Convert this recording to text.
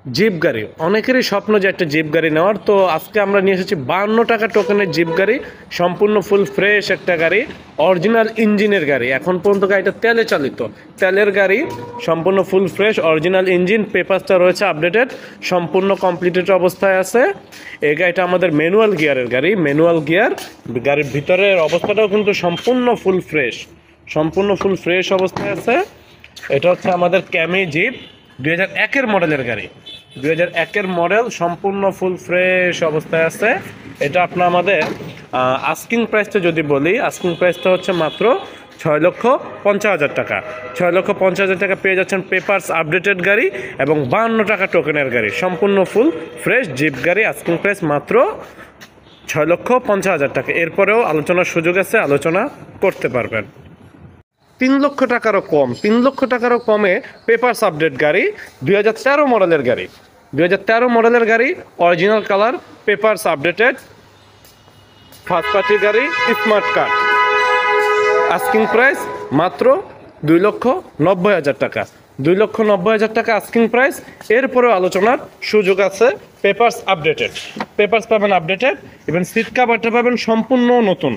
Zip গাড়ি অনেকেরই স্বপ্ন যে একটা জিপ গাড়ি নেওয়ার। তো আজকে আমরা নিয়ে এসেছি 52 টাকা টোকেনের জিপ গাড়ি, সম্পূর্ণ ফুল ফ্রেশ একটা গাড়ি, অরিজিনাল ইঞ্জিনের গাড়ি। এখন পর্যন্ত গাড়িটা তেলে চালিত, তেলের গাড়ি, সম্পূর্ণ ফুল ফ্রেশ অরিজিনাল ইঞ্জিন, পেপারসটা রয়েছে আপডেটেড, সম্পূর্ণ কমপ্লিটেড অবস্থায় আছে। এই গাড়িটা আমাদের ম্যানুয়াল গিয়ারের গাড়ি, ম্যানুয়াল গিয়ার। গাড়ির ভিতরের অবস্থাটাও কিন্তু সম্পূর্ণ ফুল ফ্রেশ, সম্পূর্ণ ফুল ফ্রেশ অবস্থায় আছে। এটা হচ্ছে আমাদের ক্যামি জিপ, 2001-এর মডেলের গাড়ি, 2001-এর মডেল, সম্পূর্ণ ফুল ফ্রেশ অবস্থায় আছে। এটা আপনার আমাদের আস্কিং প্রাইসটা যদি বলি, আস্কিং প্রাইসটা হচ্ছে মাত্র 6,50,000 টাকা। 6,50,000 টাকা পেয়ে যাচ্ছেন পেপারস আপডেটেড গাড়ি এবং 52 টাকা টোকেনের গাড়ি, সম্পূর্ণ ফুল ফ্রেশ জিপ গাড়ি। আস্কিং প্রাইস মাত্র 6,50,000 টাকা। এরপরেও আলোচনার সুযোগ আছে, আলোচনা করতে পারবেন। 3 লক্ষ টাকারও কম, 3 লক্ষ টাকারও কমে পেপারস আপডেট গাড়ি, 2013 মডেলের গাড়ি, 2013 মডেলের গাড়ি, original colour, papers updated, first party গাড়ি, স্মার্ট কার্ড। আস্কিং প্রাইস মাত্র 2,90,000 টাকা, 2,90,000 টাকা আস্কিং প্রাইস। এরপরেও আলোচনার সুযোগ আছে। পেপারস আপডেটেড, পেপারস পাবেন আপডেটেড, ইভেন সিট কাভারটা পাবেন সম্পূর্ণ নতুন।